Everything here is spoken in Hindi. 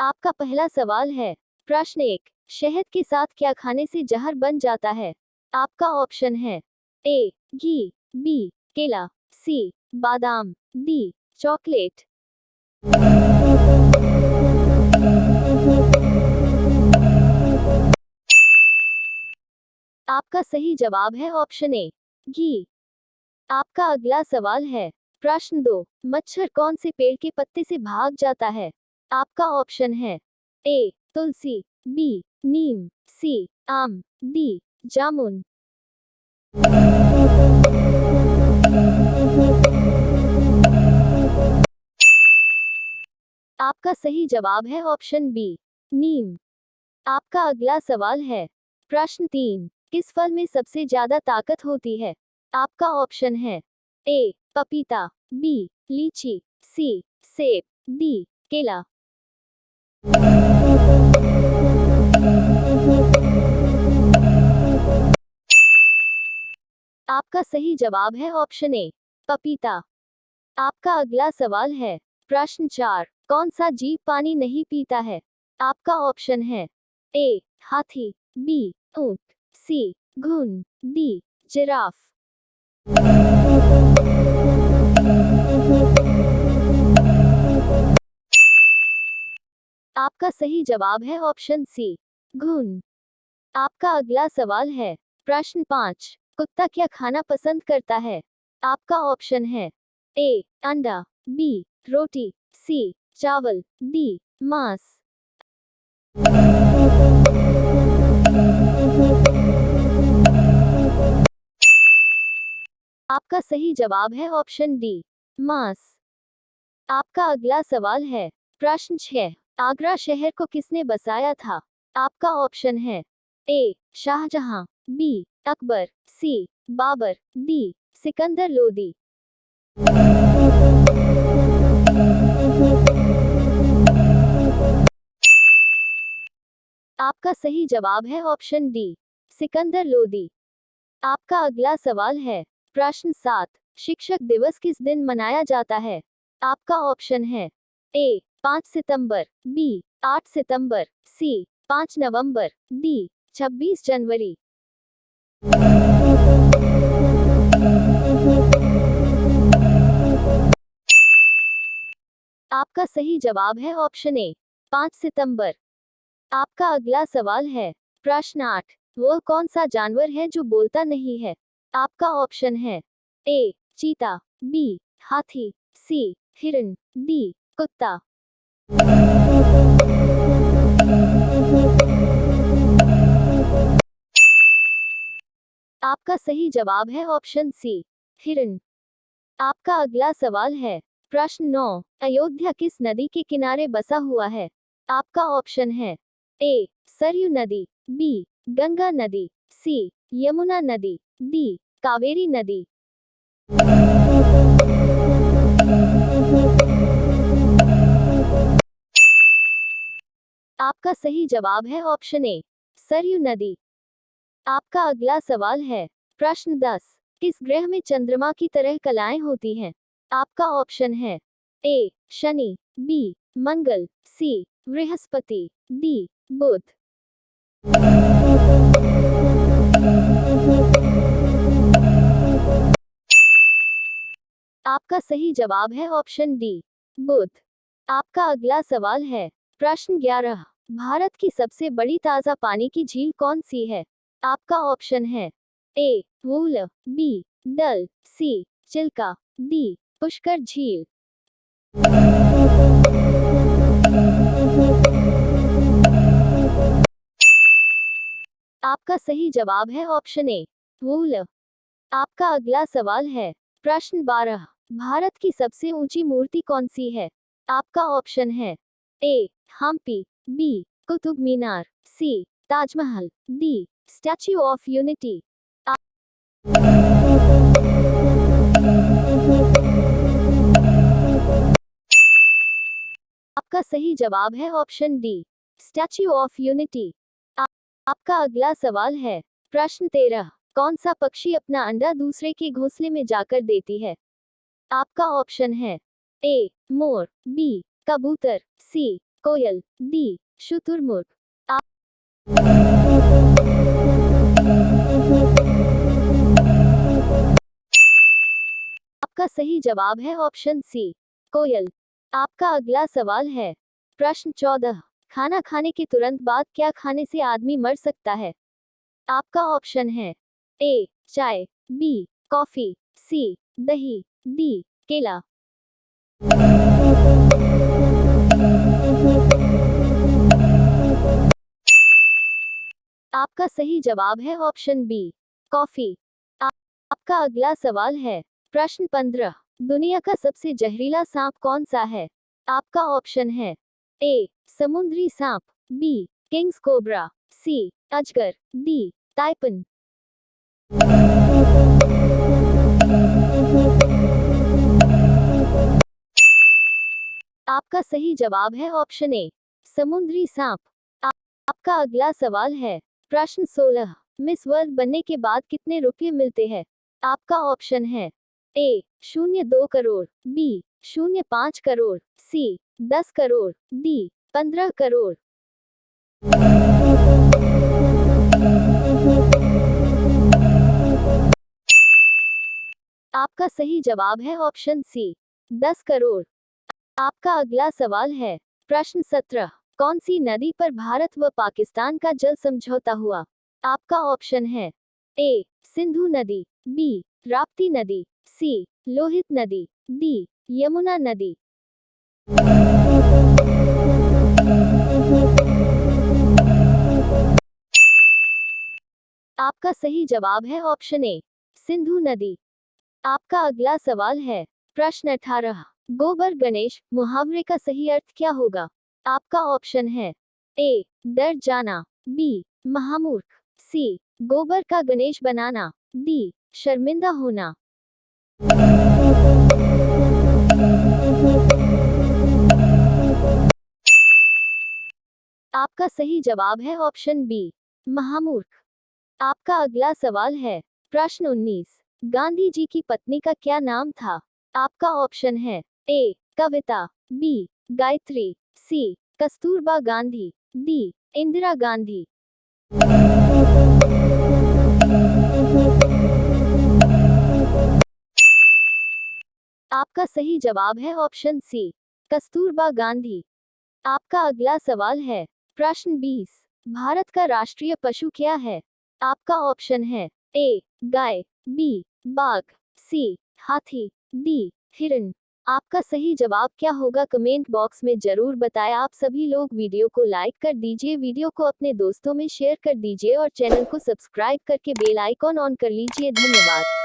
आपका पहला सवाल है। प्रश्न 1, शहद के साथ क्या खाने से जहर बन जाता है? आपका ऑप्शन है ए घी, बी केला, सी बादाम, डी चॉकलेट। आपका सही जवाब है ऑप्शन ए घी। आपका अगला सवाल है। प्रश्न 2, मच्छर कौन से पेड़ के पत्ते से भाग जाता है? आपका ऑप्शन है ए तुलसी, बी नीम, सी आम, डी जामुन। आपका सही जवाब है ऑप्शन बी नीम। आपका अगला सवाल है। प्रश्न 3, किस फल में सबसे ज्यादा ताकत होती है? आपका ऑप्शन है ए पपीता, बी लीची, सी सेब, डी केला। आपका सही जवाब है ऑप्शन ए पपीता। आपका अगला सवाल है। प्रश्न 4, कौन सा जीव पानी नहीं पीता है? आपका ऑप्शन है ए हाथी, बी ऊंट, सी घुन, डी जिराफ। आपका सही जवाब है ऑप्शन सी घुन। आपका अगला सवाल है। प्रश्न 5, कुत्ता क्या खाना पसंद करता है? आपका ऑप्शन है ए अंडा, बी रोटी, सी चावल, डी मांस। आपका सही जवाब है ऑप्शन डी मांस। आपका अगला सवाल है। प्रश्न 6, आगरा शहर को किसने बसाया था? आपका ऑप्शन है ए शाहजहां, बी अकबर, सी बाबर, डी सिकंदर लोदी। आपका सही जवाब है ऑप्शन डी सिकंदर लोदी। आपका अगला सवाल है। प्रश्न 7, शिक्षक दिवस किस दिन मनाया जाता है? आपका ऑप्शन है ए 5 सितंबर, बी 8 सितंबर, सी 5 नवंबर, डी 26 जनवरी। आपका सही जवाब है ऑप्शन ए 5 सितंबर। आपका अगला सवाल है। प्रश्न 8, वह कौन सा जानवर है जो बोलता नहीं है? आपका ऑप्शन है ए चीता, बी हाथी, सी हिरन, डी कुत्ता। आपका सही जवाब है ऑप्शन सी हिरन। आपका अगला सवाल है। प्रश्न 9, अयोध्या किस नदी के किनारे बसा हुआ है? आपका ऑप्शन है ए सरयू नदी, बी गंगा नदी, सी यमुना नदी, डी कावेरी नदी। आपका सही जवाब है ऑप्शन ए सरयू नदी। आपका अगला सवाल है। प्रश्न 10, किस ग्रह में चंद्रमा की तरह कलाएं होती हैं? आपका ऑप्शन है ए शनि, बी मंगल, सी बृहस्पति, डी बुध। आपका सही जवाब है ऑप्शन डी बुध। आपका अगला सवाल है। प्रश्न 11, भारत की सबसे बड़ी ताजा पानी की झील कौन सी है? आपका ऑप्शन है ए वूल, बी डल, सी चिल्का, डी पुष्कर झील। आपका सही जवाब है ऑप्शन ए वूल। आपका अगला सवाल है। प्रश्न 12, भारत की सबसे ऊंची मूर्ति कौन सी है? आपका ऑप्शन है A Hampi, B Qutub Minar, C Taj Mahal, D Statue of Unity. आपका सही जवाब है option D Statue of Unity. आपका अगला सवाल है। प्रश्न 13, कौन सा पक्षी अपना अंडा दूसरे के घोंसले में जाकर देती है? आपका ऑप्शन है ए मोर, बी कबूतर, सी कोयल, डी शुतुरमुर्ग। आपका सही जवाब है ऑप्शन सी, कोयल। आपका अगला सवाल है प्रश्न 14। खाना खाने के तुरंत बाद क्या खाने से आदमी मर सकता है? आपका ऑप्शन है ए चाय, बी कॉफी, सी दही, डी केला। आपका सही जवाब है ऑप्शन बी, कॉफी। आपका अगला सवाल है प्रश्न 15। दुनिया का सबसे जहरीला सांप कौन सा है? आपका ऑप्शन है ए समुद्री सांप, बी किंग्स कोबरा, सी अजगर, डी ताइपन। आपका सही जवाब है ऑप्शन ए समुद्री सांप। आपका अगला सवाल है प्रश्न 16। मिस वर्ल्ड बनने के बाद कितने रुपये मिलते हैं? आपका ऑप्शन है ए 0.2 करोड़, बी 0.5 करोड़, सी 10 करोड़, डी 15 करोड़। आपका सही जवाब है ऑप्शन सी 10 करोड़। आपका अगला सवाल है प्रश्न 17। कौन सी नदी पर भारत व पाकिस्तान का जल समझौता हुआ? आपका ऑप्शन है ए सिंधु नदी, बी राप्ती नदी, सी लोहित नदी, डी यमुना नदी। आपका सही जवाब है ऑप्शन ए सिंधु नदी। आपका अगला सवाल है प्रश्न 18। गोबर गणेश मुहावरे का सही अर्थ क्या होगा? आपका ऑप्शन है ए डर जाना, बी महामूर्ख, सी गोबर का गणेश बनाना, डी शर्मिंदा होना। आपका सही जवाब है ऑप्शन बी महामूर्ख। आपका अगला सवाल है प्रश्न 19। गांधी जी की पत्नी का क्या नाम था? आपका ऑप्शन है ए कविता, बी गायत्री, सी कस्तूरबा गांधी, डी इंदिरा गांधी। आपका सही जवाब है ऑप्शन सी कस्तूरबा गांधी। आपका अगला सवाल है प्रश्न 20। भारत का राष्ट्रीय पशु क्या है? आपका ऑप्शन है ए गाय, बी बाघ, सी हाथी, डी हिरण। आपका सही जवाब क्या होगा कमेंट बॉक्स में जरूर बताएं। आप सभी लोग वीडियो को लाइक कर दीजिए, वीडियो को अपने दोस्तों में शेयर कर दीजिए और चैनल को सब्सक्राइब करके बेल आइकॉन ऑन कर लीजिए। धन्यवाद।